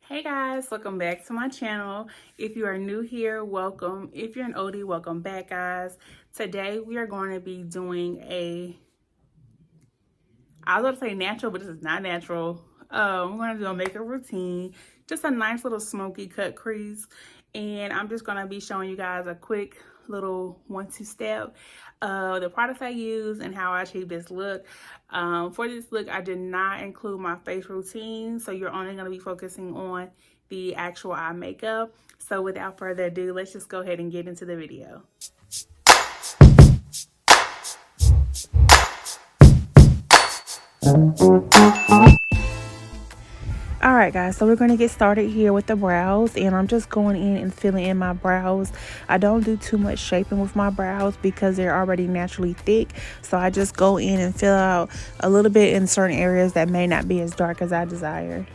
Hey guys, welcome back to my channel. If you are new here, welcome. If you're an oldie, welcome back guys. Today we are going to be doing I was going to say natural, but this is not natural. We're going to do a makeup routine, just a nice little smoky cut crease. And I'm just going to be showing you guys a quick little 1-2 step the products I use and how I achieve this look. For this look, I did not include my face routine, so you're only going to be focusing on the actual eye makeup. So without further ado, let's just go ahead and get into the video. Alright guys, so we're going to get started here with the brows, and I'm just going in and filling in my brows. I don't do too much shaping with my brows because they're already naturally thick, so I just go in and fill out a little bit in certain areas that may not be as dark as I desire.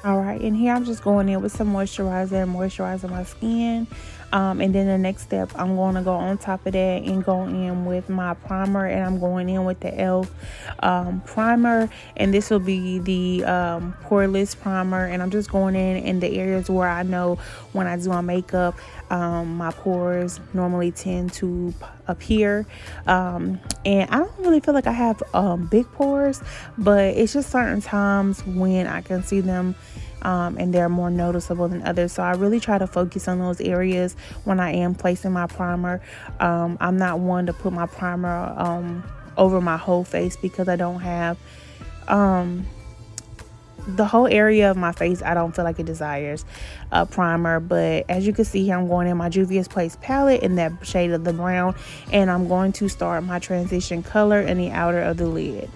Alright, and here I'm just going in with some moisturizer and moisturizing my skin. And then the next step, I'm going to go on top of that and go in with my primer, and I'm going in with the e.l.f. Primer, and this will be the poreless primer, and I'm just going in the areas where I know when I do my makeup, my pores normally tend to appear, and I don't really feel like I have big pores, but it's just certain times when I can see them and they're more noticeable than others. So I really try to focus on those areas when I am placing my primer. I'm not one to put my primer over my whole face because I don't have the whole area of my face. I don't feel like it desires a primer, but as you can see here, I'm going in my Juvia's Place palette in that shade of the brown, and I'm going to start my transition color in the outer of the lid.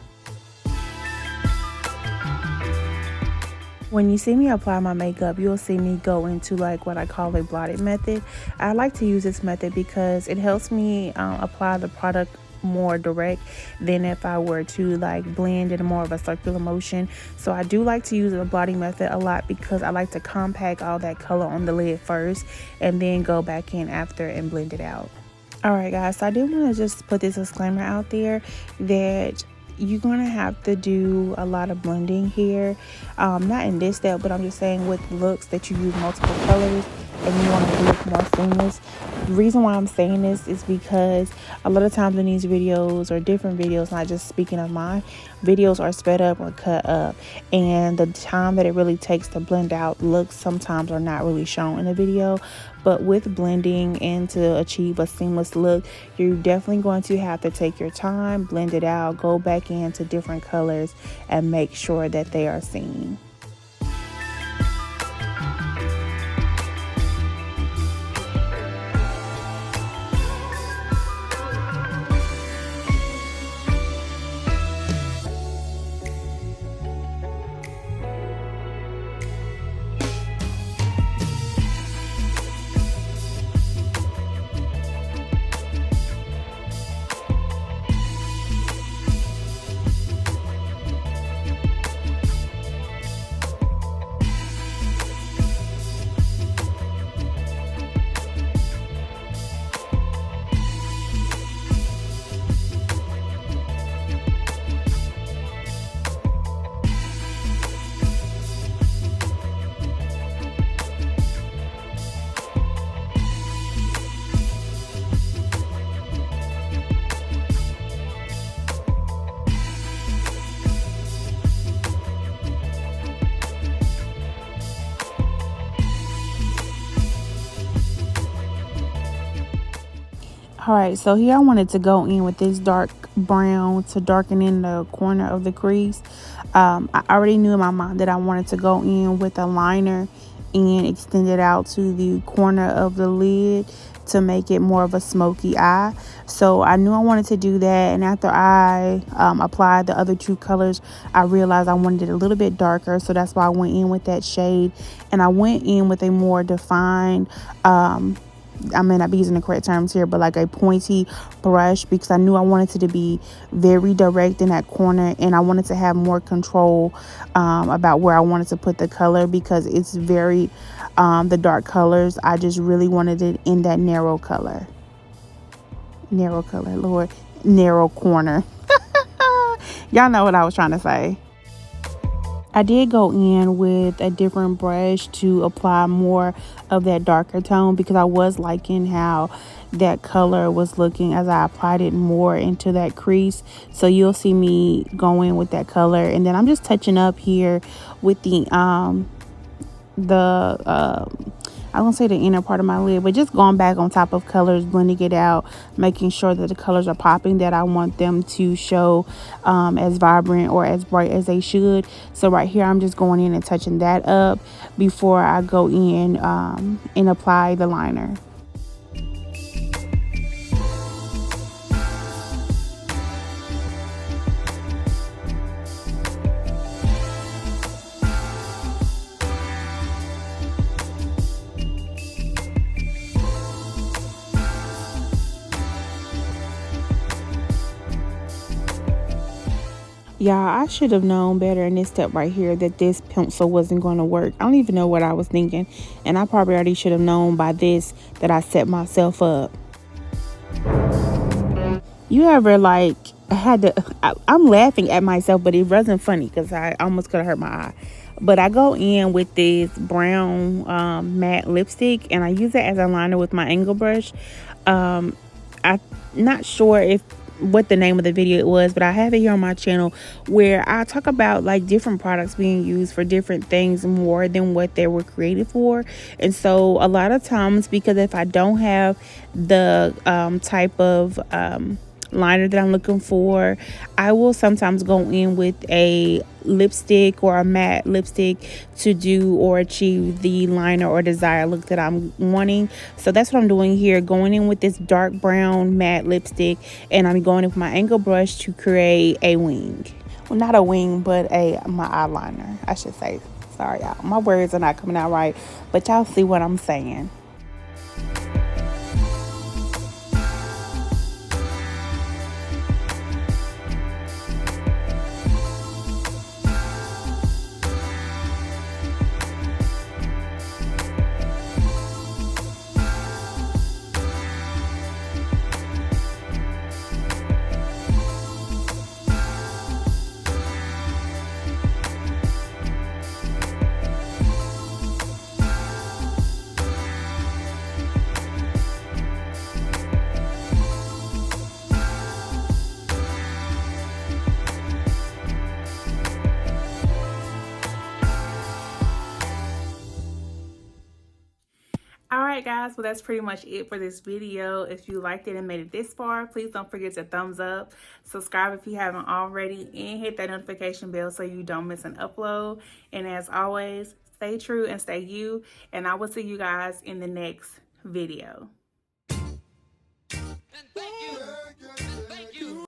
When you see me apply my makeup, you'll see me go into like what I call a blotted method. I like to use this method because it helps me apply the product more direct than if I were to like blend in more of a circular motion. So I do like to use the blotting method a lot because I like to compact all that color on the lid first and then go back in after and blend it out. Alright guys, so I did want to just put this disclaimer out there that you're going to have to do a lot of blending here, not in this step, but I'm just saying with looks that you use multiple colors and you want to do it more seamless. The reason why I'm saying this is because a lot of times in these videos or different videos, not just speaking of mine, videos are sped up or cut up, and the time that it really takes to blend out looks sometimes are not really shown in the video. But with blending and to achieve a seamless look, you're definitely going to have to take your time, blend it out, go back into different colors, and make sure that they are seen. Alright, so here I wanted to go in with this dark brown to darken in the corner of the crease. I already knew in my mind that I wanted to go in with a liner and extend it out to the corner of the lid to make it more of a smoky eye. So I knew I wanted to do that, and after I applied the other two colors, I realized I wanted it a little bit darker, so that's why I went in with that shade. And I went in with a more defined I may not be using the correct terms here, but like a pointy brush, because I knew I wanted it to be very direct in that corner, and I wanted to have more control about where I wanted to put the color, because it's very the dark colors, I just really wanted it in that narrow color, Lord, narrow corner. Y'all know what I was trying to say. I did go in with a different brush to apply more of that darker tone, because I was liking how that color was looking as I applied it more into that crease. So you'll see me go in with that color, and then I'm just touching up here with the I won't say the inner part of my lid, but just going back on top of colors, blending it out, making sure that the colors are popping, that I want them to show as vibrant or as bright as they should. So right here, I'm just going in and touching that up before I go in and apply the liner. Yeah, I should have known better in this step right here that this pencil wasn't going to work. I don't even know what I was thinking. And I probably already should have known by this that I set myself up. You ever like had to, I'm laughing at myself, but it wasn't funny because I almost could have hurt my eye. But I go in with this brown matte lipstick, and I use it as a liner with my angle brush. I'm not sure if what the name of the video it was, but I have it here on my channel where I talk about like different products being used for different things more than what they were created for. And so a lot of times, because if I don't have the type of liner that I'm looking for, I will sometimes go in with a lipstick or a matte lipstick to do or achieve the liner or desired look that I'm wanting. So that's what I'm doing here, going in with this dark brown matte lipstick, and I'm going in with my angle brush to create a wing. Well, not a wing, but my eyeliner, I should say. Sorry, y'all, my words are not coming out right, but y'all see what I'm saying. Alright guys, well that's pretty much it for this video. If you liked it and made it this far, please don't forget to thumbs up, subscribe if you haven't already, and hit that notification bell so you don't miss an upload. And as always, stay true and stay you, and I will see you guys in the next video.